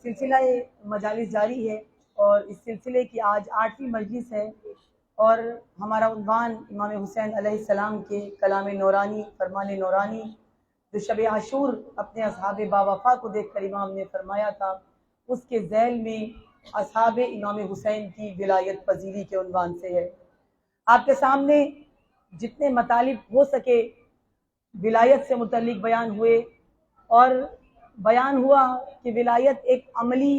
سلسلہ مجالس جاری ہے اور اس سلسلے کی آج 8ویں مجلس ہے اور ہمارا عنوان امام حسین علیہ السلام کے کلام نورانی فرمان نورانی جو شب عاشور اپنے اصحاب باوفا کو دیکھ کر امام نے فرمایا تھا، اس کے ذیل میں اصحاب امام حسین کی ولایت پذیری کے عنوان سے ہے۔ آپ کے سامنے جتنے مطالب ہو سکے ولایت سے متعلق بیان ہوئے اور بیان ہوا کہ ولایت ایک عملی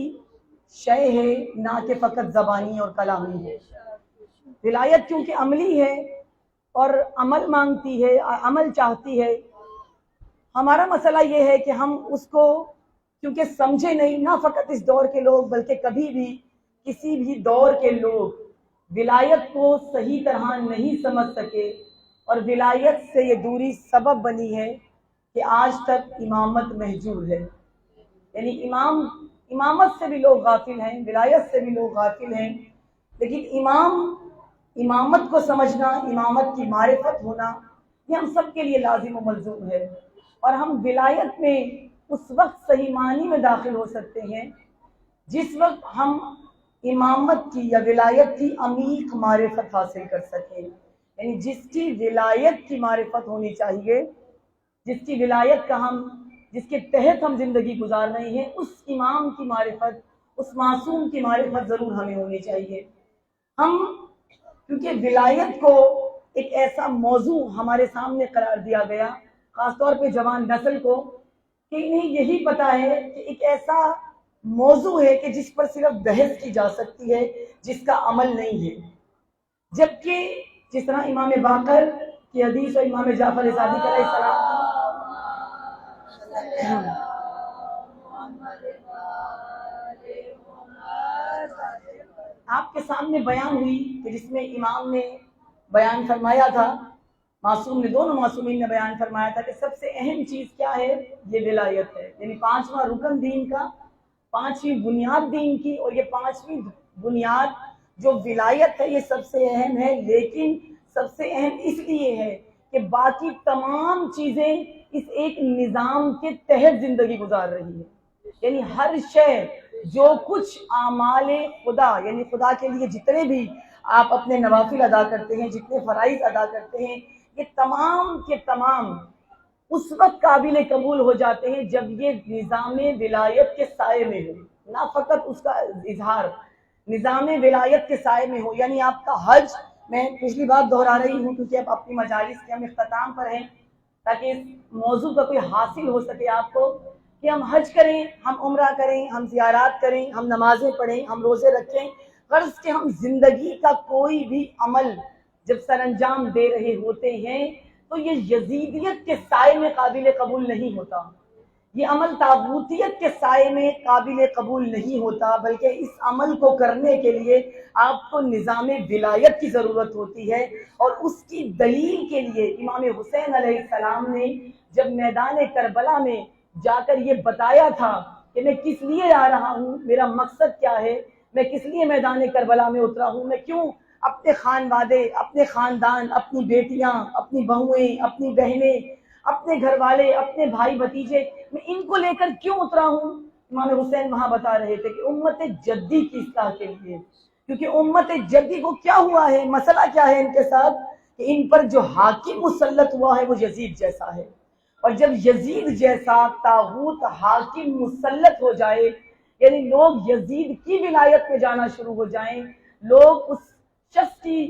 شے ہے، نہ کہ فقط زبانی اور کلامی ہے۔ ولایت کیونکہ عملی ہے اور عمل مانگتی ہے، عمل چاہتی ہے، ہمارا مسئلہ یہ ہے کہ ہم اس کو کیونکہ سمجھے نہیں، نہ فقط اس دور کے لوگ بلکہ کبھی بھی کسی بھی دور کے لوگ ولایت کو صحیح طرح نہیں سمجھ سکے، اور ولایت سے یہ دوری سبب بنی ہے کہ آج تک امامت محجور ہے۔ یعنی امامت سے بھی لوگ غافل ہیں، ولایت سے بھی لوگ غافل ہیں، لیکن امامت کو سمجھنا، امامت کی معرفت ہونا یہ ہم سب کے لیے لازم و ملزوم ہے، اور ہم ولایت میں اس وقت صحیح معنی میں داخل ہو سکتے ہیں جس وقت ہم امامت کی یا ولایت کی عمیق معرفت حاصل کر سکیں۔ یعنی جس کی ولایت کی معرفت ہونی چاہیے، جس کی ولایت کا جس کے تحت ہم زندگی گزار رہے ہیں، اس امام کی معرفت، اس معصوم کی معرفت ضرور ہمیں ہونی چاہیے۔ ہم کیونکہ ولایت کو ایک ایسا موضوع ہمارے سامنے قرار دیا گیا، خاص طور پہ جوان نسل کو، کہ انہیں یہی پتا ہے کہ ایک ایسا موضوع ہے کہ جس پر صرف بحث کی جا سکتی ہے، جس کا عمل نہیں ہے۔ جبکہ جس طرح امام باقر کی حدیث اور امام جعفر صادق علیہ السلام آپ کے سامنے بیان ہوئی کہ جس میں امام نے بیان فرمایا تھا، معصوم نے، دونوں معصومین نے بیان فرمایا تھا کہ سب سے اہم چیز کیا ہے؟ یہ ولایت ہے۔ یعنی 5واں رکن دین کا، 5ویں بنیاد دین کی، اور یہ 5ویں بنیاد جو ولایت ہے یہ سب سے اہم ہے، لیکن سب سے اہم اس لیے ہے کہ باقی تمام چیزیں اس ایک نظام کے تحت زندگی گزار رہی ہے۔ یعنی ہر شے، جو کچھ اعمال خدا، یعنی خدا کے لیے جتنے بھی آپ اپنے نوافل ادا کرتے ہیں، جتنے فرائض ادا کرتے ہیں، یہ تمام کے تمام اس وقت قابل قبول ہو جاتے ہیں جب یہ نظام ولایت کے سائے میں ہو، نہ فقط اس کا اظہار، نظام ولایت کے سائے میں ہو۔ یعنی آپ کا حج، میں پچھلی بات دہرا رہی ہوں کیونکہ اب اپنی مجالس کے ہم اختتام پر ہیں، تاکہ اس موضوع کا کوئی حاصل ہو سکے آپ کو، کہ ہم حج کریں، ہم عمرہ کریں، ہم زیارات کریں، ہم نمازیں پڑھیں، ہم روزے رکھیں، غرض کہ ہم زندگی کا کوئی بھی عمل جب سر انجام دے رہے ہوتے ہیں تو یہ یزیدیت کے سائے میں قابل قبول نہیں ہوتا، یہ عمل طاغوتیت کے سائے میں قابل قبول نہیں ہوتا، بلکہ اس عمل کو کرنے کے لیے آپ کو نظام ولایت کی ضرورت ہوتی ہے۔ اور اس کی دلیل کے لیے امام حسین علیہ السلام نے جب میدان کربلا میں جا کر یہ بتایا تھا کہ میں کس لیے آ رہا ہوں، میرا مقصد کیا ہے، میں کس لیے میدان کربلا میں اترا ہوں، میں کیوں اپنے خانوادے، اپنے خاندان، اپنی بیٹیاں، اپنی بہویں، اپنی بہنیں، اپنے گھر والے، اپنے بھائی بھتیجے، میں ان کو لے کر کیوں اترا ہوں؟ امام حسین وہاں بتا رہے تھے کہ امت جدی کی اصلاح کے لیے، کیونکہ امت جدی کو کیا ہوا ہے، مسئلہ کیا ہے ان کے ساتھ، کہ ان پر جو حاکم مسلط ہوا ہے وہ یزید جیسا ہے، اور جب یزید جیسا طاغوت حاکم مسلط ہو جائے، یعنی لوگ یزید کی ولایت میں جانا شروع ہو جائیں، لوگ اس شخص کی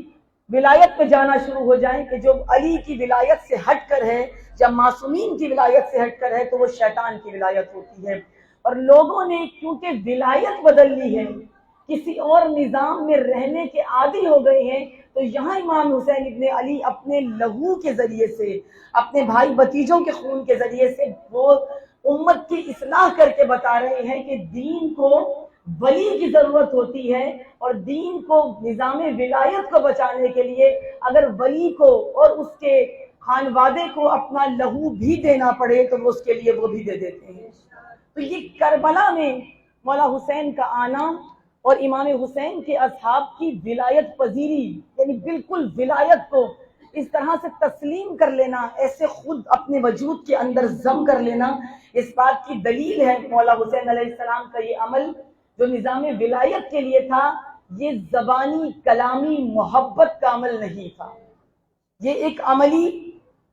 ولایت میں جانا شروع ہو جائیں کہ جو علی کی ولایت سے ہٹ کر ہے یا معصومین کی ولایت سے ہٹ کر ہے، تو وہ شیطان کی ولایت ہوتی ہے۔ اور لوگوں نے کیونکہ ولایت بدل لی ہے، کسی اور نظام میں رہنے کے عادی ہو گئے ہیں، تو یہاں امام حسین ابن علی اپنے لہو کے ذریعے سے، اپنے بھائی بھتیجوں کے خون کے ذریعے سے وہ امت کی اصلاح کر کے بتا رہے ہیں کہ دین کو ولی کی ضرورت ہوتی ہے، اور دین کو، نظام ولایت کو بچانے کے لیے اگر ولی کو اور اس کے خانوادے کو اپنا لہو بھی دینا پڑے تو وہ اس کے لیے وہ بھی دے دیتے ہیں۔ تو یہ کربلا میں مولا حسین کا آنا اور امام حسین کے اصحاب کی ولایت پذیری، یعنی بالکل ولایت کو اس طرح سے تسلیم کر لینا، ایسے خود اپنے وجود کے اندر ضم کر لینا، اس بات کی دلیل ہے مولا حسین علیہ السلام کا یہ عمل جو نظام ولایت کے لیے تھا، یہ زبانی کلامی محبت کا عمل نہیں تھا، یہ ایک عملی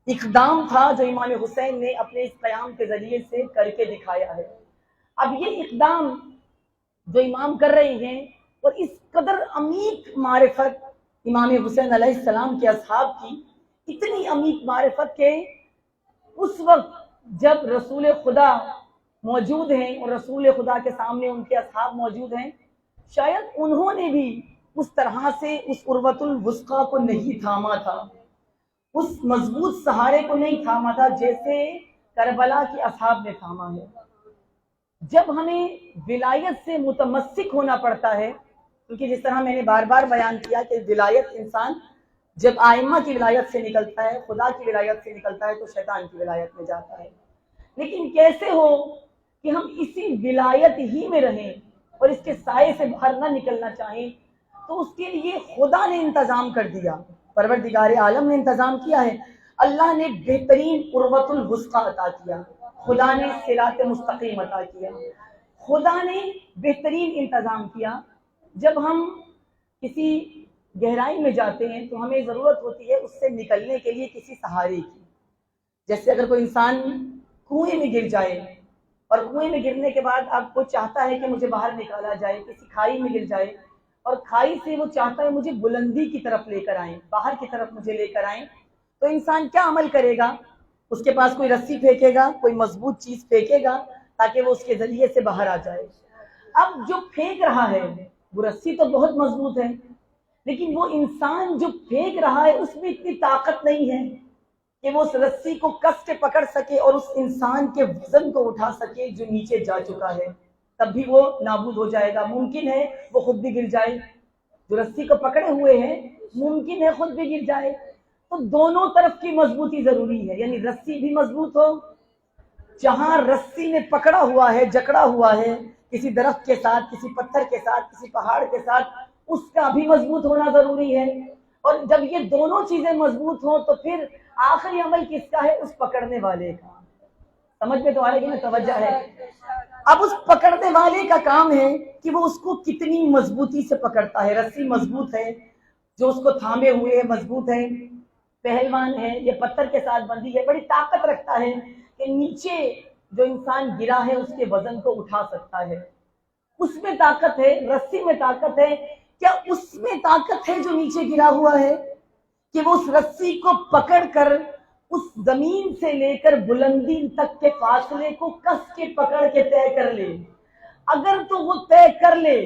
اقدام تھا جو امام حسین نے اپنے اس قیام کے ذریعے سے کر کے دکھایا ہے۔ اب یہ اقدام جو امام کر رہے ہیں اور اس قدر عمیق معرفت امام حسین علیہ السلام کے اصحاب کی، اتنی عمیق معرفت کہ اس وقت جب رسول خدا موجود ہیں اور رسول خدا کے سامنے ان کے اصحاب موجود ہیں، شاید انہوں نے بھی اس طرح سے اس عروۃ الوثقیٰ کو نہیں تھاما تھا، اس مضبوط سہارے کو نہیں تھاما تھا جیسے کربلا کے اصحاب نے تھاما ہے۔ جب ہمیں ولایت سے متمسک ہونا پڑتا ہے، کیونکہ جس طرح میں نے بار بار بیان کیا کہ ولایت انسان جب آئمہ کی ولایت سے نکلتا ہے، خدا کی ولایت سے نکلتا ہے، تو شیطان کی ولایت میں جاتا ہے۔ لیکن کیسے ہو کہ ہم اسی ولایت ہی میں رہیں اور اس کے سائے سے باہر نہ نکلنا چاہیں؟ تو اس کے لیے خدا نے انتظام کر دیا، پروردگار عالم نے انتظام کیا ہے۔ اللہ نے بہترین عروۃ الوثقیٰ عطا کیا، خدا نے صراط مستقیم عطا کیا، خدا نے بہترین انتظام کیا۔ جب ہم کسی گہرائی میں جاتے ہیں تو ہمیں ضرورت ہوتی ہے اس سے نکلنے کے لیے کسی سہارے کی۔ جیسے اگر کوئی انسان کنویں میں گر جائے اور کنویں میں گرنے کے بعد اب وہ چاہتا ہے کہ مجھے باہر نکالا جائے، کسی کھائی میں گر جائے اور کھائی سے وہ چاہتا ہے مجھے بلندی کی طرف لے کر آئیں، باہر کی طرف مجھے لے کر آئیں، تو انسان کیا عمل کرے گا؟ اس کے پاس کوئی رسی پھینکے گا، کوئی مضبوط چیز پھینکے گا تاکہ وہ اس کے ذریعے سے باہر آ جائے۔ اب جو پھینک رہا ہے وہ رسی تو بہت مضبوط ہے، لیکن وہ انسان جو پھینک رہا ہے اس میں اتنی طاقت نہیں ہے کہ وہ اس رسی کو کس کے پکڑ سکے اور اس انسان کے وزن کو اٹھا سکے جو نیچے جا چکا ہے، تب بھی وہ نابود ہو جائے گا۔ ممکن ہے وہ خود بھی گر جائے، جو رسی کو پکڑے ہوئے ہیں ممکن ہے خود بھی گر جائے۔ تو دونوں طرف کی مضبوطی ضروری ہے، یعنی رسی بھی مضبوط ہو، جہاں رسی نے پکڑا ہوا ہے، جکڑا ہوا ہے کسی درخت کے ساتھ، کسی پتھر کے ساتھ، کسی پہاڑ کے ساتھ، اس کا بھی مضبوط ہونا ضروری ہے۔ اور جب یہ دونوں چیزیں مضبوط ہوں تو پھر آخری عمل کس کا ہے؟ اس پکڑنے والے کا۔ سمجھ میں تو آ رہی ہے نا؟ توجہ ہے۔ اب اس پکڑنے والے کا کام ہے کہ وہ اس کو کتنی مضبوطی سے پکڑتا ہے۔ رسی مضبوط ہے، جو اس کو تھامے ہوئے ہے مضبوط ہے، پہلوان ہے، یہ پتھر کے ساتھ بندھی ہے، بڑی طاقت رکھتا ہے کہ نیچے جو انسان گرا ہے اس کے وزن کو اٹھا سکتا ہے۔ اس میں طاقت ہے، رسی میں طاقت ہے۔ کیا اس میں طاقت ہے جو نیچے گرا ہوا ہے کہ وہ اس رسی کو پکڑ کر اس زمین سے لے کر بلندی تک کے فاصلے کو کس کے پکڑ کے طے کر لے؟ اگر تو وہ طے کر لے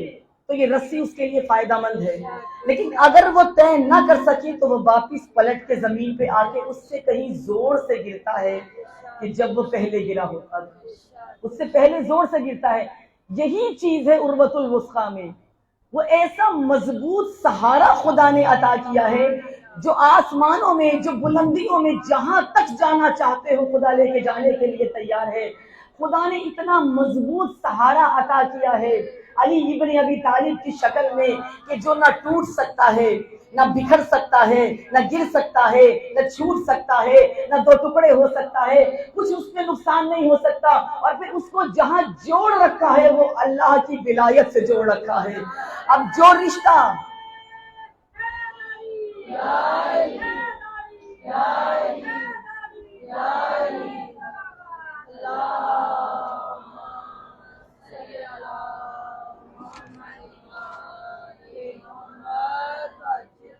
تو یہ رسی اس کے لیے فائدہ مند ہے، لیکن اگر وہ طے نہ کر سکے تو وہ واپس پلٹ کے زمین پہ آ کے اس سے کہیں زور سے گرتا ہے کہ جب وہ پہلے گرا ہوتا تھا، اس سے پہلے زور سے گرتا ہے۔ یہی چیز ہے عروۃ الوثقیٰ میں، وہ ایسا مضبوط سہارا خدا نے عطا کیا ہے جو آسمانوں میں، جو بلندیوں میں جہاں تک جانا چاہتے ہو خدا لے کے جانے کے لیے تیار ہے۔ خدا نے اتنا مضبوط سہارا عطا کیا ہے علی ابن ابی طالب کی شکل میں کہ جو نہ ٹوٹ سکتا ہے، نہ بکھر سکتا ہے، نہ گر سکتا ہے، نہ چھوٹ سکتا ہے، نہ دو ٹکڑے ہو سکتا ہے، کچھ اس میں نقصان نہیں ہو سکتا۔ اور پھر اس کو جہاں جوڑ رکھا ہے وہ اللہ کی ولایت سے جوڑ رکھا ہے۔ اب جو رشتہ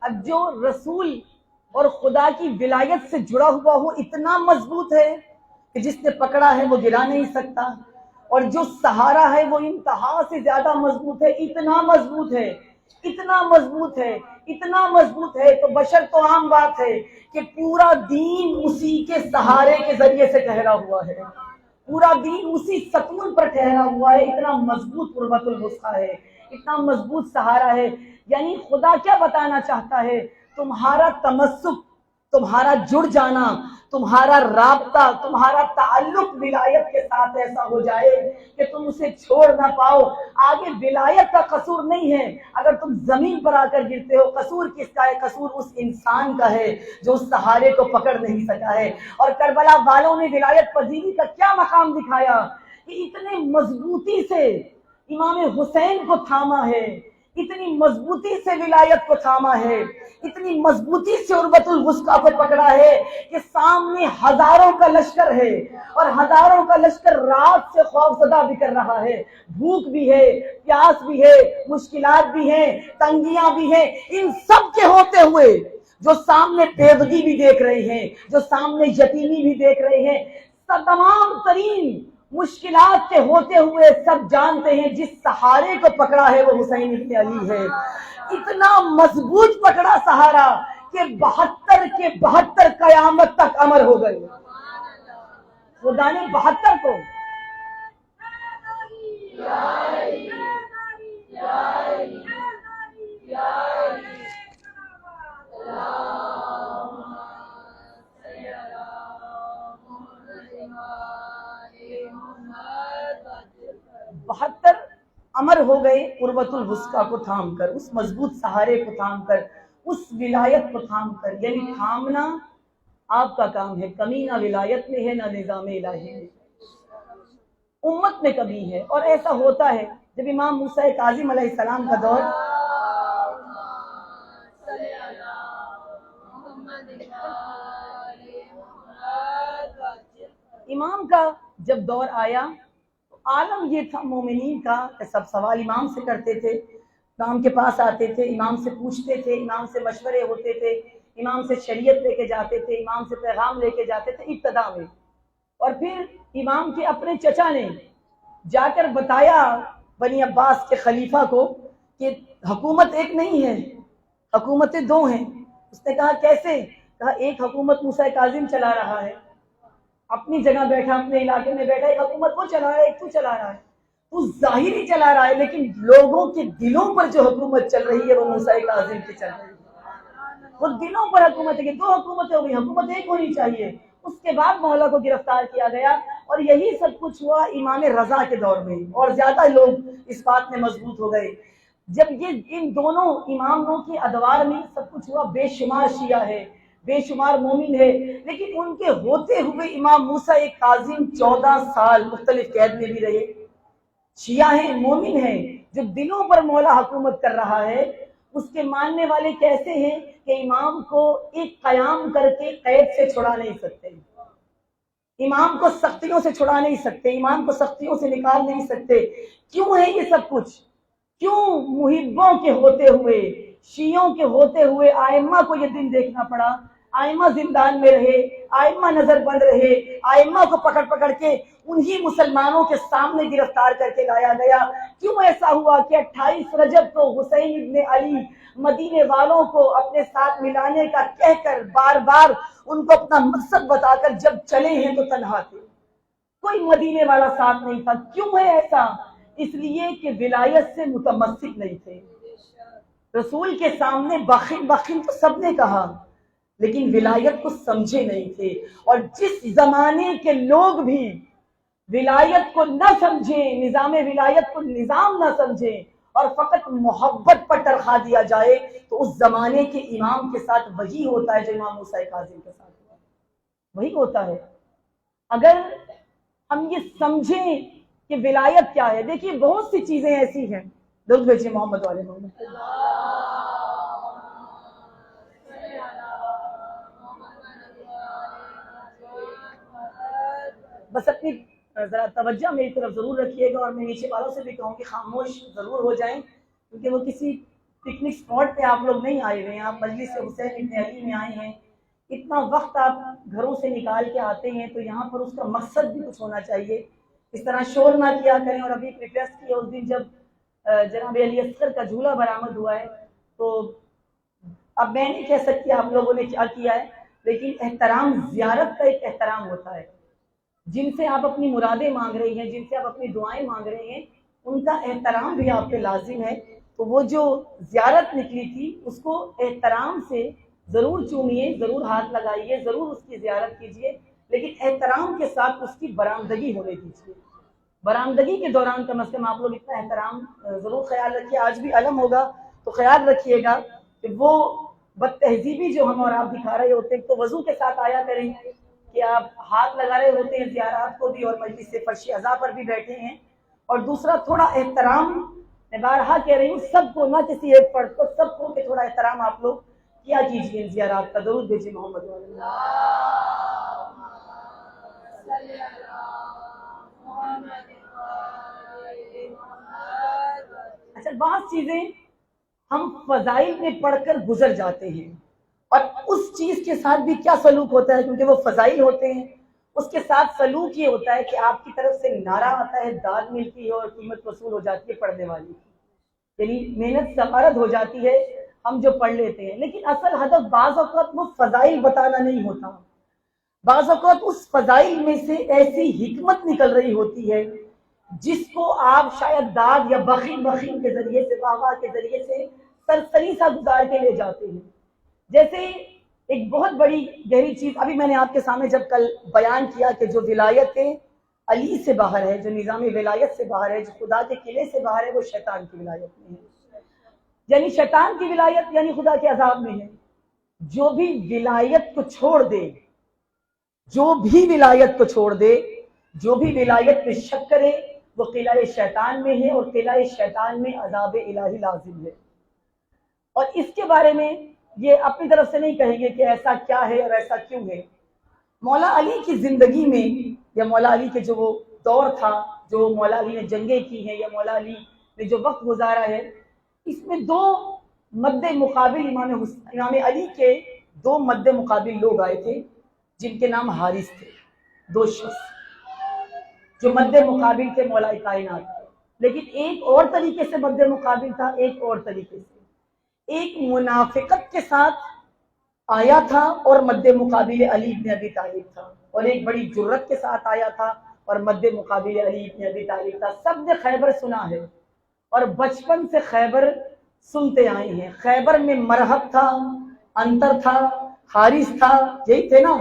اب جو رسول اور خدا کی ولایت سے جڑا ہوا ہو اتنا مضبوط ہے کہ جس نے پکڑا ہے وہ گرا نہیں سکتا، اور جو سہارا ہے وہ انتہا سے زیادہ مضبوط ہے، اتنا مضبوط ہے، اتنا مضبوط ہے، اتنا مضبوط ہے۔ تو بشر تو عام بات ہے کہ پورا دین اسی کے سہارے کے ذریعے سے ٹھہرا ہوا ہے، پورا دین اسی ستون پر ٹھہرا ہوا ہے، اتنا مضبوط عروۃ الوثقیٰ ہے، اتنا مضبوط سہارا ہے۔ یعنی خدا کیا بتانا چاہتا ہے؟ تمہارا تمسک تمہارا جڑ جانا، تمہارا رابطہ، تمہارا تعلق ولایت کے ساتھ ایسا ہو جائے کہ تم اسے چھوڑ نہ پاؤ۔ آگے ولایت کا قصور نہیں ہے، اگر تم زمین پر آ کر گرتے ہو قصور کس کا ہے؟ قصور اس انسان کا ہے جو اس سہارے کو پکڑ نہیں سکا ہے۔ اور کربلا والوں نے ولایت پذیری کا کیا مقام دکھایا کہ اتنے مضبوطی سے امام حسین کو تھاما ہے، اتنی مضبوطی سے ولایت کو تھاما ہے، اتنی مضبوطی سے عروۃ الوثقیٰ کو پکڑا ہے کہ سامنے ہزاروں کا لشکر ہے، اور ہزاروں کا لشکر رات سے خوف زدہ بھی کر رہا ہے، بھوک بھی ہے، پیاس بھی ہے، مشکلات بھی ہیں، تنگیاں بھی ہیں، ان سب کے ہوتے ہوئے جو سامنے بیوگی بھی دیکھ رہے ہیں، جو سامنے یتیمی بھی دیکھ رہے ہیں، تمام ترین مشکلات کے ہوتے ہوئے سب جانتے ہیں جس سہارے کو پکڑا ہے وہ حسین ابن علی ہے۔ اتنا مضبوط پکڑا سہارا کہ 72 کے 72 قیامت تک امر ہو گئے۔ خدا نے 72 کو بہتر امر ہو گئے عروۃ الوثقیٰ کو تھام کر، اس مضبوط سہارے کو تھام کر، اس ولایت کو تھام کر۔ یعنی تھامنا آپ کا کام ہے، کمی نہ ولایت میں ہے نہ نظام الہی میں، امت میں کمی ہے۔ اور ایسا ہوتا ہے جب امام موسیٰ کاظم علیہ السلام کا دور امام کا جب دور آیا تو عالم یہ تھا مومنین کا کہ سب سوال امام سے کرتے تھے، امام کے پاس آتے تھے، امام سے پوچھتے تھے، امام سے مشورے ہوتے تھے، امام سے شریعت لے کے جاتے تھے، امام سے پیغام لے کے جاتے تھے ابتدا میں۔ اور پھر امام کے اپنے چچا نے جا کر بتایا بنی عباس کے خلیفہ کو کہ حکومت ایک نہیں ہے، حکومتیں دو ہیں۔ اس نے کہا کیسے؟ کہا ایک حکومت موسیٰ کاظم چلا رہا ہے، اپنی جگہ بیٹھا، اپنے علاقے میں بیٹھا، ایک حکومت وہ چلا رہا ہے، ایک تو چلا رہا ہے۔ تو ظاہری چلا رہا ہے لیکن لوگوں کے دلوں پر جو حکومت چل رہی ہے وہ موسیٰ کاظم کی چل رہی ہے۔ وہ دلوں پر حکومت ہے کہ دو حکومتیں ہو گئی، حکومت ایک ہونی چاہیے۔ اس کے بعد مولا کو گرفتار کیا گیا، اور یہی سب کچھ ہوا امام رضا کے دور میں، اور زیادہ لوگ اس بات میں مضبوط ہو گئے۔ جب یہ ان دونوں اماموں کے ادوار میں سب کچھ ہوا، بے شمار شیعہ ہے، بے شمار مومن ہے، لیکن ان کے ہوتے ہوئے امام موسیٰ کاظم 14 سال مختلف قید میں بھی رہے۔ شیعہ ہیں، مومن ہیں، جو دلوں پر مولا حکومت کر رہا ہے، اس کے ماننے والے کیسے ہیں کہ امام کو ایک قیام کر کے قید سے چھڑا نہیں سکتے، امام کو سختیوں سے چھڑا نہیں سکتے، امام کو سختیوں سے نکال نہیں سکتے۔ کیوں ہے یہ سب کچھ؟ کیوں محبوں کے ہوتے ہوئے، شیعوں کے ہوتے ہوئے ائمہ کو یہ دن دیکھنا پڑا؟ ائمہ زندان میں رہے، ائمہ نظر بند رہے، ائمہ کو پکڑ پکڑ کے انہی مسلمانوں کے سامنے گرفتار کر کے لایا گیا۔ کیوں ایسا ہوا کہ 28 رجب کو حسین ابن علی مدینے والوں کو اپنے ساتھ ملانے کا کہہ کر بار بار ان کو اپنا مقصد بتا کر جب چلے ہیں تو تنہا تھے، کوئی مدینے والا ساتھ نہیں تھا؟ کیوں ہے ایسا؟ اس لیے کہ ولایت سے متمسک نہیں تھے۔ رسول کے سامنے بخیل بخیل تو سب نے کہا، لیکن ولایت کو سمجھے نہیں تھے۔ اور جس زمانے کے لوگ بھی ولایت کو نہ سمجھیں، نظام ولایت کو نظام نہ سمجھیں اور فقط محبت پر ترخا دیا جائے، تو اس زمانے کے امام کے ساتھ وہی ہوتا ہے جو امام موسیٰ کاظم کے ساتھ ہوا، وہی ہوتا ہے۔ اگر ہم یہ سمجھیں کہ ولایت کیا ہے، دیکھیے بہت سی چیزیں ایسی ہیں، لوگ بھیجے محمد والے محمد، بس اپنی ذرا توجہ میری طرف ضرور رکھیے گا، اور میں نیچے والوں سے بھی کہوں کہ خاموش ضرور ہو جائیں، کیونکہ وہ کسی پکنک اسپاٹ پہ آپ لوگ نہیں آئے ہوئے ہیں، آپ مجلس حسین ابن علی میں آئے ہیں۔ اتنا وقت آپ گھروں سے نکال کے آتے ہیں تو یہاں پر اس کا مقصد بھی کچھ ہونا چاہیے۔ اس طرح شور نہ کیا کریں۔ اور ابھی ایک ریکویسٹ کی ہے، اس دن جب جناب علی اصغر کا جھولا برآمد ہوا ہے، تو اب میں نہیں کہہ سکتی آپ لوگوں نے کیا کیا ہے، لیکن احترام، زیارت کا ایک احترام ہوتا ہے۔ جن سے آپ اپنی مرادیں مانگ رہی ہیں، جن سے آپ اپنی دعائیں مانگ رہے ہیں، ان کا احترام بھی آپ پہ لازم ہے۔ تو وہ جو زیارت نکلی تھی اس کو احترام سے ضرور چومیے، ضرور ہاتھ لگائیے، ضرور اس کی زیارت کیجیے، لیکن احترام کے ساتھ اس کی برآمدگی ہونے دیجیے۔ برآمدگی کے دوران کم از کم آپ لوگ اتنا احترام ضرور خیال رکھیے۔ آج بھی علم ہوگا تو خیال رکھیے گا کہ وہ بد تہذیبی جو ہم اور آپ دکھا رہے ہوتے ہیں تو وضو کے ساتھ آیا کریں کہ آپ ہاتھ لگا رہے ہوتے ہیں زیارات کو بھی اور مجلس سے فرش اعضاء پر بھی بیٹھے ہیں۔ اور دوسرا تھوڑا احترام، میں بارہا کہہ رہی ہوں سب کو، نہ کسی ایک فرد کو، سب کو کہ تھوڑا احترام آپ لوگ کیا کیجیے زیارات کا۔ درود بھیجیے محمد علیہ۔ اچھا، بعض چیزیں ہم فضائل میں پڑھ کر گزر جاتے ہیں اور اس چیز کے ساتھ بھی کیا سلوک ہوتا ہے، کیونکہ وہ فضائل ہوتے ہیں، اس کے ساتھ سلوک یہ ہوتا ہے کہ آپ کی طرف سے نعرہ آتا ہے، داد ملتی ہے اور قیمت وصول ہو جاتی ہے پڑھنے والی کی، یعنی محنت سفارت ہو جاتی ہے، ہم جو پڑھ لیتے ہیں۔ لیکن اصل ہدف بعض اوقات وہ فضائل بتانا نہیں ہوتا، بعض اوقات اس فضائل میں سے ایسی حکمت نکل رہی ہوتی ہے جس کو آپ شاید داد یا بخیم کے ذریعے سے، واہ کے ذریعے سے سرسری سا گزار کے لے جاتے ہیں۔ جیسے ایک بہت بڑی گہری چیز ابھی میں نے آپ کے سامنے جب کل بیان کیا کہ جو ولایت علی سے باہر ہے، جو نظام ولایت سے باہر ہے، جو خدا کے قلعے سے باہر ہے، وہ شیطان کی ولایت میں ہے، یعنی شیطان کی ولایت یعنی خدا کے عذاب میں ہے۔ جو بھی ولایت کو چھوڑ دے، جو بھی ولایت کو چھوڑ دے، جو بھی ولایت پہ شک کرے، وہ قلعہ شیطان میں ہے اور قلعہ شیطان میں عذاب الہی لازم ہے۔ اور اس کے بارے میں یہ اپنی طرف سے نہیں کہیں گے کہ ایسا کیا ہے اور ایسا کیوں ہے۔ مولا علی کی زندگی میں یا مولا علی کے جو وہ دور تھا، جو مولا علی نے جنگیں کی ہیں یا مولا علی نے جو وقت گزارا ہے، اس میں دو مد مقابل امام علی کے دو مد مقابل لوگ آئے تھے جن کے نام حارث تھے، دو شخص جو مد مقابل تھے مولا کائنات کے، لیکن ایک اور طریقے سے مد مقابل تھا، ایک اور طریقے سے، ایک منافقت کے ساتھ آیا تھا اور مد مقابل علی بن ابی طالب تھا، اور ایک بڑی جرت کے ساتھ آیا تھا اور مد مقابل علی بن ابی طالب تھا۔ سب نے خیبر سنا ہے اور بچپن سے خیبر سنتے آئے ہیں۔ خیبر میں مرحب تھا، انتر تھا، حارث تھا، یہی تھے نا۔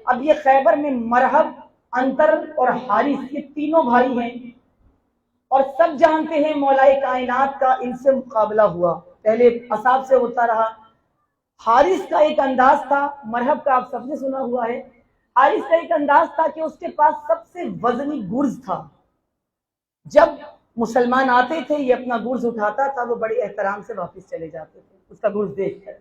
اب یہ خیبر میں مرحب، انتر اور حارث یہ تینوں بھائی ہیں، اور سب جانتے ہیں مولا کائنات کا ان سے مقابلہ ہوا، پہلے اصحاب سے ہوتا رہا۔ حارث کا ایک انداز تھا، مرحب کا آپ سب نے سنا ہوا ہے، حارث کا ایک انداز تھا کہ اس کے پاس سب سے وزنی گرز تھا۔ جب مسلمان آتے تھے یہ اپنا گرز اٹھاتا تھا، وہ بڑے احترام سے واپس چلے جاتے تھے اس کا گرز دیکھ کر۔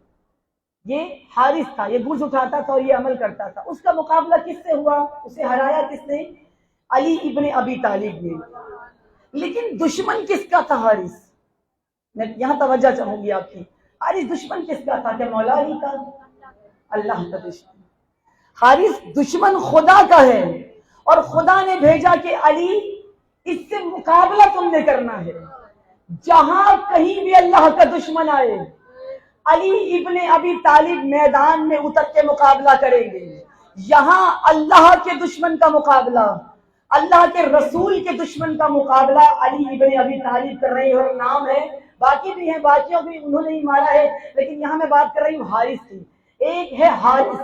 یہ حارث تھا، یہ گرز اٹھاتا تھا اور یہ عمل کرتا تھا۔ اس کا مقابلہ کس سے ہوا؟ اسے ہرایا کس نے؟ علی ابن ابی طالب نے۔ لیکن دشمن کس کا تھا حارث؟ میں یہاں توجہ چاہوں گی آپ کی۔ حارث دشمن کس کا تھا؟ کہ مولا علی کا؟ اللہ کا دشمن۔ حارث دشمن خدا کا ہے، اور خدا نے بھیجا کہ علی اس سے مقابلہ تم نے کرنا ہے۔ جہاں کہیں بھی اللہ کا دشمن آئے، علی ابن ابی طالب میدان میں اتر کے مقابلہ کریں گے۔ یہاں اللہ کے دشمن کا مقابلہ، اللہ کے رسول کے دشمن کا مقابلہ علی ابن ابی طالب کر رہے ہیں، اور نام ہے، باقی بھی ہیں، باقیوں بھی انہوں نے ہی مارا ہے، لیکن یہاں میں بات کر رہی ہوں حارث کی۔ ایک ہے حارث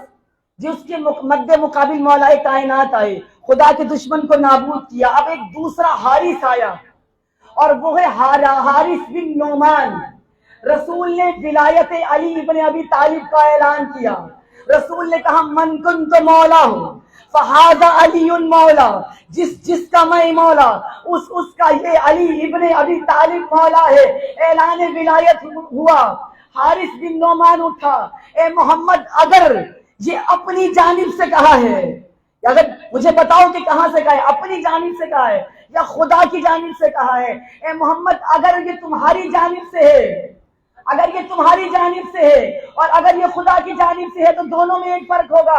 جو اس کے مد مقابل مولا کائنات آئے، خدا کے دشمن کو نابود کیا۔ اب ایک دوسرا حارث آیا، اور وہ ہے حارث بن نعمان۔ رسول نے ولایت علی ابن ابی طالب کا اعلان کیا۔ رسول نے کہا من کنت مولا ہوں فہذا علی مولا، جس کا میں مولا اس کا یہ علی ابن ابی طالب مولا ہے۔ اعلان ولایت ہوا۔ حارث بن نعمان اٹھا، اے محمد اگر یہ اپنی جانب سے کہا ہے، اگر مجھے بتاؤ کہ کہاں سے کہا ہے، اپنی جانب سے کہا ہے یا خدا کی جانب سے کہا ہے؟ اے محمد اگر یہ تمہاری جانب سے ہے، اگر یہ تمہاری جانب سے ہے اور اگر یہ خدا کی جانب سے ہے تو دونوں میں ایک فرق ہوگا۔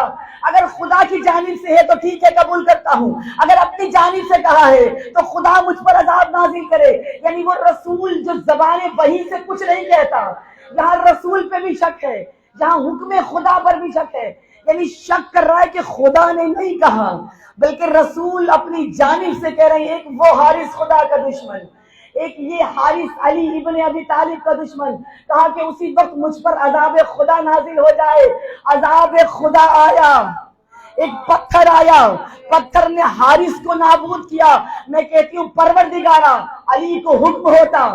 اگر خدا کی جانب سے ہے تو ٹھیک ہے، قبول کرتا ہوں، اگر اپنی جانب سے کہا ہے تو خدا مجھ پر عذاب نازل کرے۔ یعنی وہ رسول جو زبان وحی سے کچھ نہیں کہتا، یہاں رسول پہ بھی شک ہے، یہاں حکم خدا پر بھی شک ہے، یعنی شک کر رہا ہے کہ خدا نے نہیں کہا بلکہ رسول اپنی جانب سے کہہ رہے ہیں۔ ایک وہ حارث خدا کا دشمن، ایک یہ حارث علی ابن ابی طالب کا دشمن، کہا کہ اسی وقت مجھ پر عذاب خدا نازل ہو جائے۔ عذاب خدا آیا، ایک پتھر آیا، پتھر نے حارث کو نابود کیا۔ میں کہتی ہوں پروردگارا، علی کو حکم ہوتا،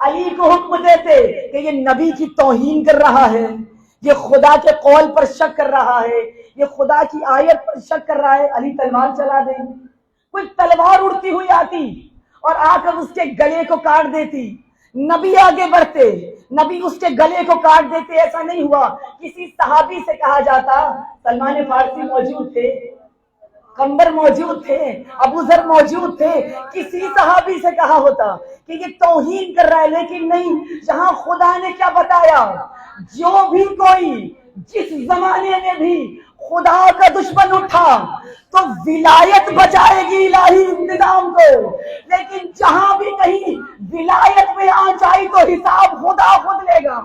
علی کو حکم دیتے کہ یہ نبی کی توہین کر رہا ہے، یہ خدا کے قول پر شک کر رہا ہے، یہ خدا کی آیت پر شک کر رہا ہے، علی تلوار چلا دے۔ کوئی تلوار اڑتی ہوئی آتی اور آ کر اس کے گلے کو کاٹ دیتی، نبی آگے بڑھتے، نبی اس کے گلے کو کاٹ دیتے۔ ایسا نہیں ہوا، کسی صحابی سے کہا جاتا، سلمان فارسی موجود تھے، قمبر موجود تھے، ابو ذر موجود تھے، کسی صحابی سے کہا ہوتا کہ یہ توہین کر رہا ہے، لیکن نہیں، جہاں خدا نے کیا بتایا، جو بھی کوئی جس زمانے میں بھی خدا کا دشمن اٹھا تو ولایت بچائے گی الہی انتظام کو، لیکن جہاں بھی کہیں ولایت میں آ جائی تو حساب خدا خود لے گا۔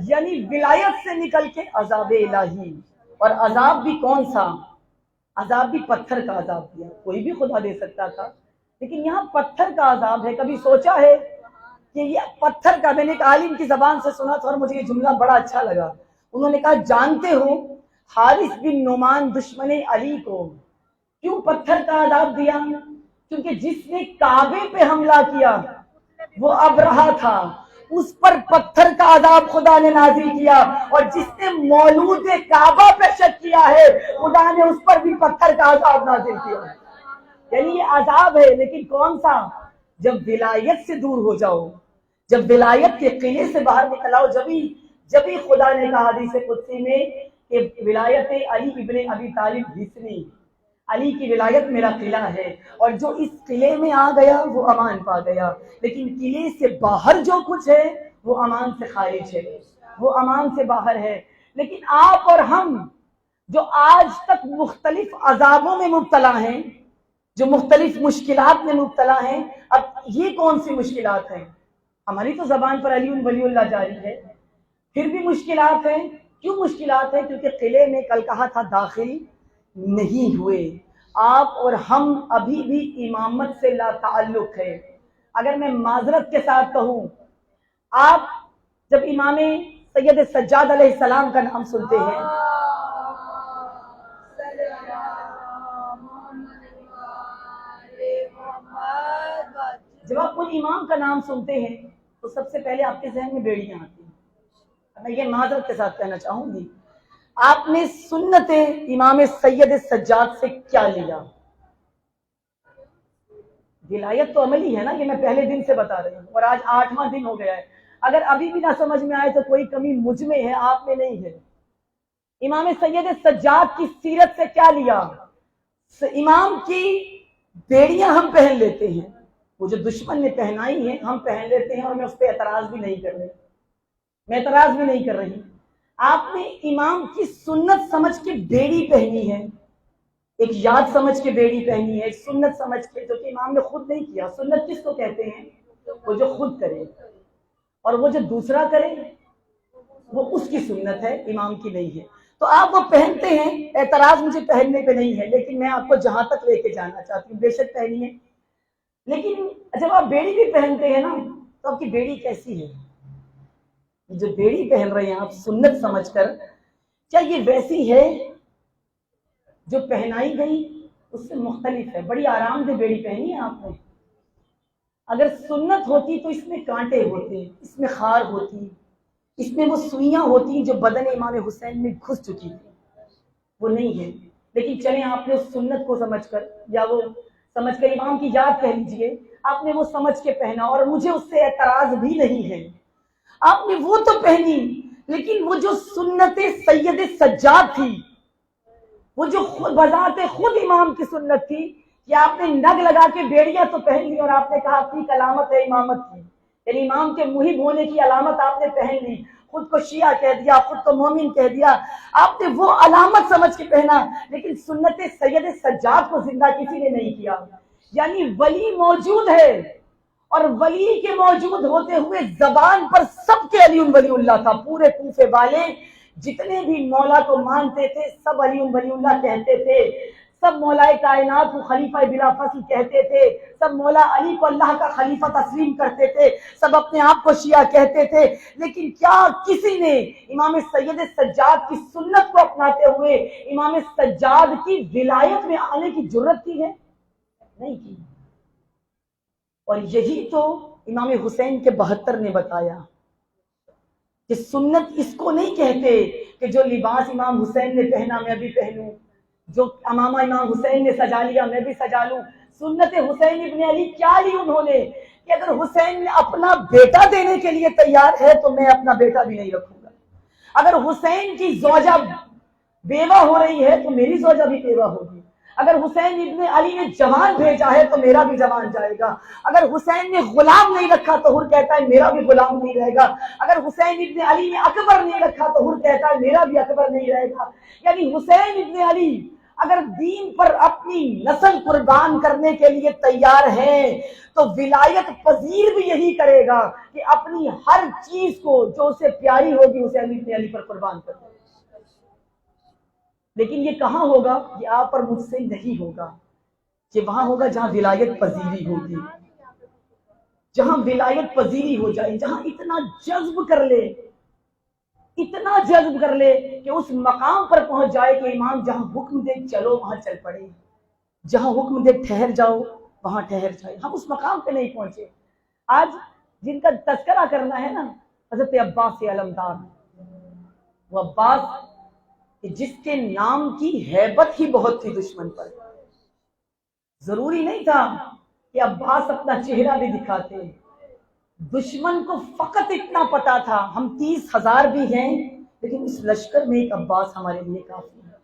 یعنی ولایت سے نکل کے عذاب الہی، اور عذاب بھی کون سا؟ عذاب بھی پتھر کا عذاب دیا، کوئی بھی خدا دے سکتا تھا، لیکن یہاں پتھر کا عذاب ہے۔ کبھی سوچا ہے کہ یہ پتھر کا؟ میں نے ایک عالم کی زبان سے سنا تھا اور مجھے یہ جملہ بڑا اچھا لگا۔ انہوں نے کہا، جانتے ہو حارث بن نعمان دشمن علی کو کیوں پتھر کا عذاب دیا؟ کیونکہ جس نے کعبے پہ حملہ کیا وہ ابرہہ تھا، اس پر پتھر کا عذاب خدا نے نازل کیا، اور جس نے مولود کعبہ پہ شک کیا ہے خدا نے اس پر بھی پتھر کا عذاب نازل کیا۔ یعنی یہ عذاب ہے، لیکن کون سا؟ جب ولایت سے دور ہو جاؤ، جب ولایت کے قلعے سے باہر نکل آؤ، جبھی خدا نے کہا حدیث قدسی میں کہ ولایت علی ابن ابی طالب حصنی، علی کی ولایت میرا قلعہ ہے، اور جو اس قلعے میں آ گیا وہ امان پا گیا، لیکن قلعے سے باہر جو کچھ ہے وہ امان سے خارج ہے، وہ امان سے باہر ہے۔ لیکن آپ اور ہم جو آج تک مختلف عذابوں میں مبتلا ہیں، جو مختلف مشکلات میں مبتلا ہیں، اب یہ کون سی مشکلات ہیں؟ ہماری تو زبان پر علی ولی اللہ جاری ہے، پھر بھی مشکلات ہیں۔ کیوں مشکلات ہیں؟ کیونکہ قلعے میں کل کہا تھا داخل نہیں ہوئے۔ آپ اور ہم ابھی بھی امامت سے لا تعلق ہے۔ اگر میں معذرت کے ساتھ کہوں، آپ جب امام سید سجاد علیہ السلام کا نام سنتے ہیں، جب آپ ان امام کا نام سنتے ہیں تو سب سے پہلے آپ کے ذہن میں بیڑیاں آتی ہیں۔ میں یہ معذرت کے ساتھ کہنا چاہوں گی، آپ نے سنت امام سید سجاد سے کیا لیا؟ ولایت تو عملی ہے نا، یہ میں پہلے دن سے بتا رہی ہوں، اور آج 8واں دن ہو گیا ہے۔ اگر ابھی بھی نہ سمجھ میں آئے تو کوئی کمی مجھ میں ہے، آپ میں نہیں ہے۔ امام سید سجاد کی سیرت سے کیا لیا؟ امام کی بیڑیاں ہم پہن لیتے ہیں، وہ جو دشمن نے پہنائی ہیں ہم پہن لیتے ہیں، اور میں اس پہ اعتراض بھی نہیں کر رہی، آپ نے امام کی سنت سمجھ کے بیڑی پہنی ہے، ایک یاد سمجھ کے بیڑی پہنی ہے، ایک سنت سمجھ کے، جو کہ امام نے خود نہیں کیا۔ سنت کس کو کہتے ہیں؟ وہ جو خود کرے، اور وہ جو دوسرا کرے وہ اس کی سنت ہے، امام کی نہیں ہے۔ تو آپ وہ پہنتے ہیں، اعتراض مجھے پہننے پہ نہیں ہے، لیکن میں آپ کو جہاں تک لے کے جانا چاہتی ہوں، بے شک پہنیے، لیکن جب آپ بیڑی بھی پہنتے ہیں نا تو آپ کی بیڑی کیسی ہے؟ جو بیڑی پہن رہے ہیں آپ سنت سمجھ کر، کیا یہ ویسی ہے جو پہنائی گئی؟ اس سے مختلف ہے۔ بڑی آرام دہ بیڑی پہنی ہے آپ نے، اگر سنت ہوتی تو اس میں کانٹے ہوتے، اس میں خار ہوتی، اس میں وہ سوئیاں ہوتی جو بدن امام حسین میں گھس چکی تھی، وہ نہیں ہے۔ لیکن چلیں، آپ نے اس سنت کو سمجھ کر، یا وہ سمجھ کر امام کی یاد کہہ لیجئے، آپ نے وہ سمجھ کے پہنا، اور مجھے اس سے اعتراض بھی نہیں ہے۔ آپ نے وہ تو پہنی، لیکن وہ جو سنت سید سجاد تھی، وہ جو بذات خود امام کی سنت تھی، کہ آپ نے نگ لگا کے بیڑیاں تو پہن لی، اور آپ نے کہا کی علامت ہے امامت کی، یعنی امام کے محب ہونے کی علامت آپ نے پہن لی۔ خود کو شیعہ کہہ دیا، خود کو مومن کہہ دیا، آپ نے وہ علامت سمجھ کے پہنا، لیکن سنت سید سجاد کو زندہ کسی نے نہیں کیا۔ یعنی ولی موجود ہے، اور ولی کے موجود ہوتے ہوئے زبان پر سب کے علی ولی اللہ تھا۔ پورے کوفے والے جتنے بھی مولا کو مانتے تھے سب علی ولی اللہ کہتے تھے، سب مولا کائنات کو خلیفہ بلا فصل کہتے تھے، سب مولا علی کو اللہ کا خلیفہ تسلیم کرتے تھے، سب اپنے آپ کو شیعہ کہتے تھے۔ لیکن کیا کسی نے امام سید سجاد کی سنت کو اپناتے ہوئے امام سجاد کی ولایت میں آنے کی جرت کی ہے؟ نہیں کی۔ اور یہی تو امام حسین کے 72 نے بتایا کہ سنت اس کو نہیں کہتے کہ جو لباس امام حسین نے پہنا میں بھی پہنوں، جو امامہ امام حسین نے سجا لیا میں بھی سجا لوں۔ سنت حسین ابن علی کیا لی انہوں نے کہ اگر حسین نے اپنا بیٹا دینے کے لیے تیار ہے تو میں اپنا بیٹا بھی نہیں رکھوں گا، اگر حسین کی زوجہ بیوہ ہو رہی ہے تو میری زوجہ بھی بیوہ ہوگی، اگر حسین ابن علی نے جوان بھیجا ہے تو میرا بھی جوان جائے گا، اگر حسین نے غلام نہیں رکھا تو حر کہتا ہے میرا بھی غلام نہیں رہے گا، اگر حسین ابن علی نے اکبر نہیں رکھا تو حر کہتا ہے میرا بھی اکبر نہیں رہے گا۔ یعنی حسین ابن علی اگر دین پر اپنی نسل قربان کرنے کے لیے تیار ہے تو ولایت پذیر بھی یہی کرے گا کہ اپنی ہر چیز کو جو اسے پیاری ہوگی حسین ابن علی پر قربان کر دے۔ لیکن یہ کہاں ہوگا؟ یہ آپ اور مجھ سے نہیں ہوگا، یہ وہاں ہوگا جہاں ولایت پذیری ہوگی، جہاں ولایت پذیری ہو جائے، جہاں اتنا جذب کر لے، اتنا جذب کر لے کہ اس مقام پر پہنچ جائے کہ امام جہاں حکم دے چلو وہاں چل پڑے، جہاں حکم دے ٹھہر جاؤ وہاں ٹھہر جائے۔ ہم اس مقام پہ نہیں پہنچے۔ آج جن کا تذکرہ کرنا ہے نا، حضرت عباس علمدار، وہ عباس جس کے نام کی ہیبت ہی بہت تھی دشمن پر، ضروری نہیں تھا کہ عباس اپنا چہرہ بھی دکھاتے، دشمن کو فقط اتنا پتا تھا ہم 30,000 بھی ہیں لیکن اس لشکر میں ایک عباس ہمارے لیے کافی ہے۔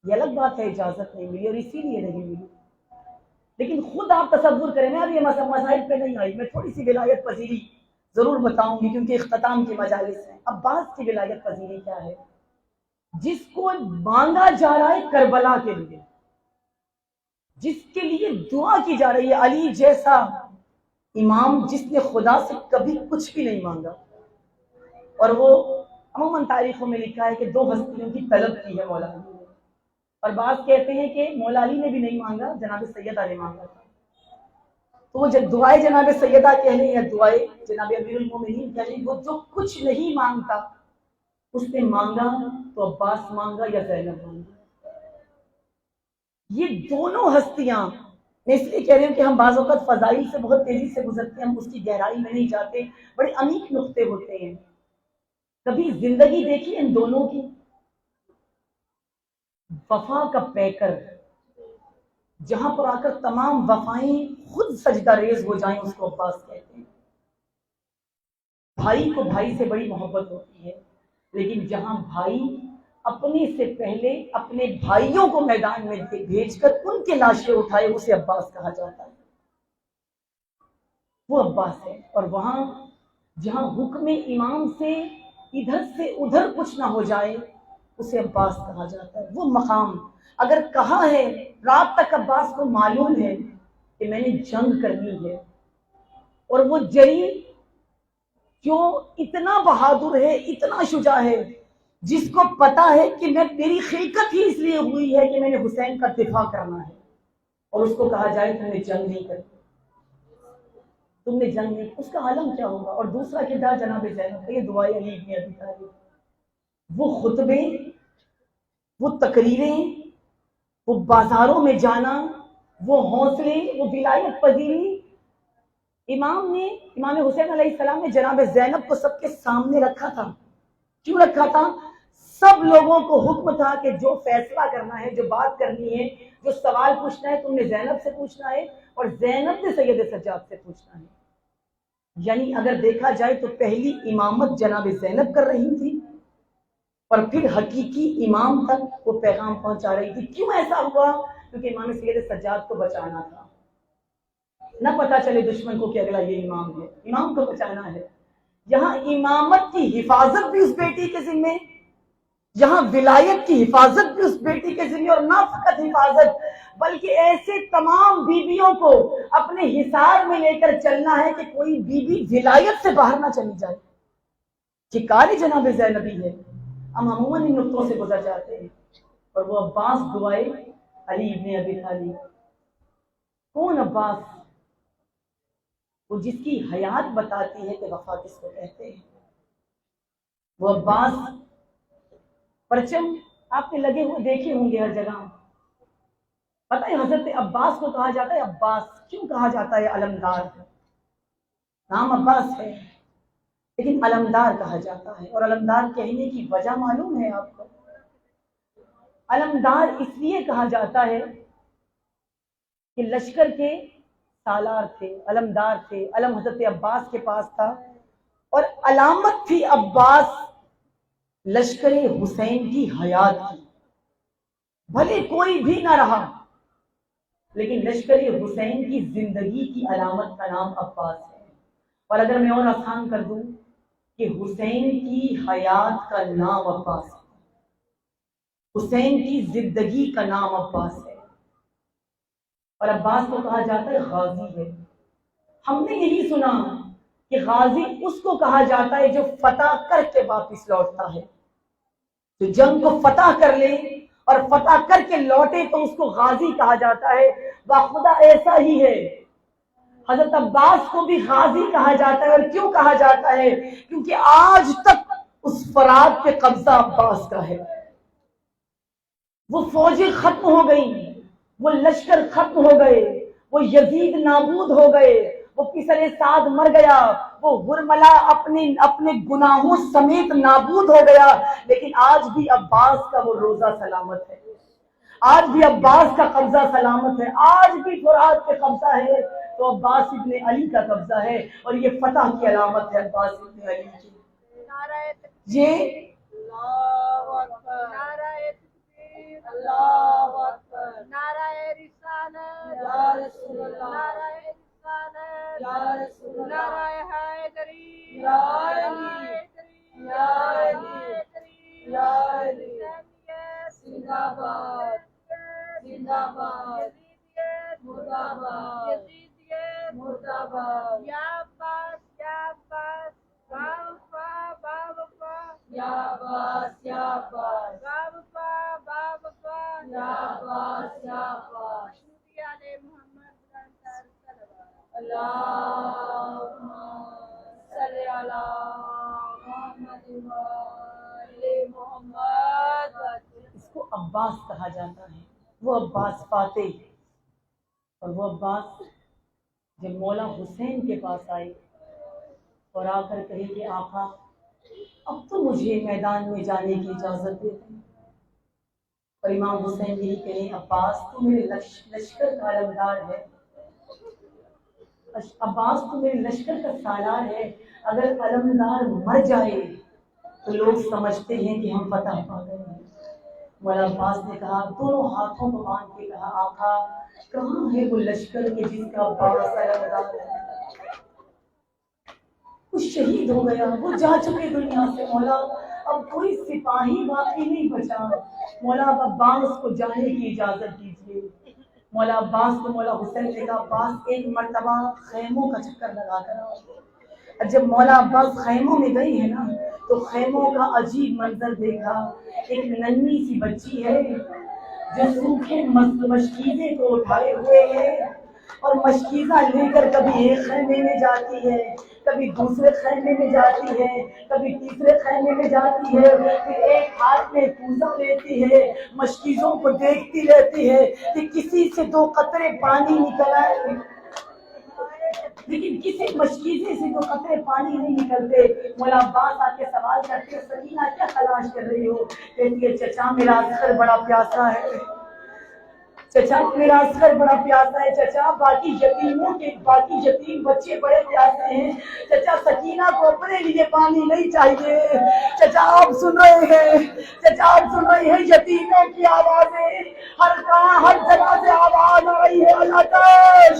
یہ الگ بات ہے اجازت نہیں ملی اور اسی لیے نہیں ملی، لیکن خود آپ تصور کریں، میں ابھی یہ مسائل پہ نہیں آئی، میں تھوڑی سی ولایت پذیری ضرور بتاؤں گی کیونکہ اختتام کی مجالس ہیں۔ عباس کی ولایت پذیری کیا ہے؟ جس کو مانگا جا رہا ہے کربلا کے لیے، جس کے لیے دعا کی جا رہی ہے، علی جیسا امام جس نے خدا سے کبھی کچھ بھی نہیں مانگا، اور وہ عموماً تاریخوں میں لکھا ہے کہ 2 ہستیوں کی طلب کی ہے مولا علی نے، اور بعض کہتے ہیں کہ مولا علی نے بھی نہیں مانگا، جناب سیدہ نے مانگا تھا۔ تو وہ جب دعائے جناب سیدہ کہہ لیں یا دعائے جناب امیر المومنین کہہ لیں، وہ جو کچھ نہیں مانگتا اس نے مانگا تو عباس مانگا یا زینب مانگا۔ یہ دونوں ہستیاں، میں اس لیے کہہ رہی ہوں کہ ہم بعض اوقات فضائل سے بہت تیزی سے گزرتے ہیں، ہم اس کی گہرائی میں نہیں جاتے، بڑے عمیق نقطے ہوتے ہیں۔ کبھی زندگی دیکھی ان دونوں کی، وفا کا پیکر، جہاں پر آ کر تمام وفائیں خود سجدہ ریز ہو جائیں اس کو عباس کہتے ہیں۔ بھائی کو بھائی سے بڑی محبت ہوتی ہے، لیکن جہاں بھائی اپنے سے پہلے اپنے بھائیوں کو میدان میں بھیج کر ان کے لاشیں اٹھائے اسے عباس کہا جاتا ہے، وہ عباس ہے۔ اور وہاں جہاں حکم امام سے ادھر سے ادھر کچھ نہ ہو جائے اسے عباس کہا جاتا ہے۔ وہ مقام اگر کہا ہے، رات تک عباس کو معلوم ہے کہ میں نے جنگ کرنی ہے، اور وہ جری جو اتنا بہادر ہے، اتنا شجاع ہے، جس کو پتا ہے کہ میری خلقت ہی اس لیے ہوئی ہے کہ میں نے حسین کا دفاع کرنا ہے، اور اس کو کہا جائے تم نے جنگ نہیں کرنی، تم نے جنگ نہیں، اس کا عالم کیا ہوگا۔ اور دوسرا کردار جناب زینب کا، یہ دعائے علی ابن ابی طالب، وہ خطبے، وہ تقریریں، وہ بازاروں میں جانا، وہ حوصلے، وہ ولایت پذیری، امام حسین علیہ السلام نے جناب زینب کو سب کے سامنے رکھا تھا۔ کیوں رکھا تھا؟ سب لوگوں کو حکم تھا کہ جو فیصلہ کرنا ہے، جو بات کرنی ہے، جو سوال پوچھنا ہے، تم نے زینب سے پوچھنا ہے، اور زینب نے سید سجاد سے پوچھنا ہے۔ یعنی اگر دیکھا جائے تو پہلی امامت جناب زینب کر رہی تھی، اور پھر حقیقی امام تک وہ پیغام پہنچا رہی تھی۔ کیوں ایسا ہوا؟ کیونکہ امام سید سجاد کو بچانا تھا، نہ پتا چلے دشمن کو کہ اگلا یہ امام ہے، امام کو بچانا ہے۔ یہاں امامت کی حفاظت بھی اس بیٹی کے ذمے، یہاں ولایت کی حفاظت بھی اس بیٹی کے ذمہ، اور نہ فقط حفاظت بلکہ ایسے تمام بیویوں کو اپنے حصار میں لے کر چلنا ہے کہ کوئی بیوی ولایت سے باہر نہ چلی جائے۔ یہ کاری جناب زینبی ہے۔ ہم عموماً ان نقطوں سے گزر جاتے ہیں۔ اور وہ عباس دعائے علی ابن ابی طالب، کون عباس؟ وہ جس کی حیات بتاتی ہے کہ وفا کس کو کہتے ہیں۔ وہ عباس، پرچم آپ نے لگے ہوئے دیکھے ہوں گے ہر جگہ۔ پتہ ہے حضرت عباس کو کہا جاتا ہے عباس، کیوں کہا جاتا ہے؟ علمدار، نام عباس ہے لیکن علمدار کہا جاتا ہے۔ اور علمدار کہنے کی وجہ معلوم ہے آپ کو؟ علمدار اس لیے کہا جاتا ہے کہ لشکر کے سالار تھے، علمدار تھے، علم حضرت عباس کے پاس تھا، اور علامت تھی عباس لشکر حسین کی حیات کی۔ بھلے کوئی بھی نہ رہا لیکن لشکر حسین کی زندگی کی علامت کا نام عباس ہے۔ اور اگر میں اور آسان کر دوں کہ حسین کی حیات کا نام عباس ہے، حسین کی زندگی کا نام عباس ہے، اور عباس کو کہا جاتا ہے غازی ہے۔ ہم نے یہی سنا کہ غازی اس کو کہا جاتا ہے جو فتح کر کے واپس لوٹتا ہے، جو جنگ کو فتح کر لے اور فتح کر کے لوٹے تو اس کو غازی کہا جاتا ہے۔ باخدا ایسا ہی ہے، حضرت عباس کو بھی غازی کہا جاتا ہے۔ اور کیوں کہا جاتا ہے؟ کیونکہ آج تک اس فرات پہ قبضہ عباس کا ہے۔ وہ فوجیں ختم ہو گئی، وہ لشکر ختم ہو گئے، وہ یزید نابود ہو گئے، وہ کسر سعد مر گیا، وہ ہرملا اپنے گناہوں سمیت نابود ہو گیا، لیکن آج بھی عباس کا وہ روزہ سلامت ہے، آج بھی عباس کا قبضہ سلامت ہے، آج بھی فرات پہ قبضہ ہے تو عباس ابن علی کا قبضہ ہے، اور یہ فتح کی علامت ہے عباس ابن علی کی۔ یہ اللہ اکبر، نعرہ تکبیر، اللہ اکبر، نعرہ رسالت، یا رسول اللہ، نعرہ رسالت، یا رسول اللہ، نعرہ حیدری، یا علی، یا علی، یا علی، زندہ باد، زندہ باد، یزیدیت مرد آباد، یزیدیت مرد آباد، یا عباس، یا عباس، بابا بابا، یا عباس، یا عباس، بابا بابا، یا عباس، یا عباس، مشہور علی محمد اللہم صلی علی محمد وآل محمد۔ اس کو عباس کہا جاتا ہے، وہ عباس فاتح۔ اور وہ عباس جب مولا حسین کے پاس آئے اور آ کر کہے کہ آقا اب تو مجھے میدان میں جانے کی اجازت دے دیں، اور امام حسین یہی کہیں عباس تو میرے لشکر کا علمدار ہے، عباس تو میرے لشکر کا سالار ہے، اگر علمدار مر جائے تو لوگ سمجھتے ہیں کہ ہم فتح پا گئے ہیں۔ مولا عباس نے کہا، دونوں ہاتھوں کو باندھ کے کہا، آقا کہاں ہے وہ لشکر کے جس کا عباس علمدار ہے؟ وہ شہید ہو گیا، وہ جا چکے دنیا سے، مولا اب کوئی سپاہی باقی نہیں بچا، مولا اب عباس کو جانے کی اجازت دیجیے۔ مولا عباس کو مولا حسین نے کہا، عباس ایک مرتبہ خیموں کا چکر لگا کر۔ جب مولا عباس خیموں میں گئی ہے نا تو خیموں کا عجیب منظر دیکھا۔ ایک ننھی سی بچی ہے جو سوکھے مشکیزے کو اٹھائے ہوئے ہے، اور مشکیزہ لے کر کبھی ایک خیمے میں جاتی ہے، کبھی دوسرے خیمے میں جاتی ہے، کبھی تیسرے خیمے میں جاتی ہے، پھر ایک ہاتھ میں کوزہ لیتی ہے، مشکیزوں کو دیکھتی رہتی ہے کہ کسی سے دو قطرے پانی نکل آئے، لیکن کسی مشکیزے سے دو قطرے پانی نہیں نکلتے۔ مولا عباس آ کے سوال کرتے ہیں، سکینہ کیا تلاش کر رہی ہو؟ کہتی ہے، چچا میرا عسکر بڑا پیاسا ہے، چچا میرا عسکر بڑا پیاسا ہے، چچا باقی یتیم بچے بڑے پیاسے ہیں، چچا سکینہ کو اپنے لیے پانی نہیں چاہیے، چچا آپ سن رہے ہیں، چچا آپ سن رہے ہیں یتیموں کی آوازیں، ہر جگہ سے آواز آ رہی ہے، العطش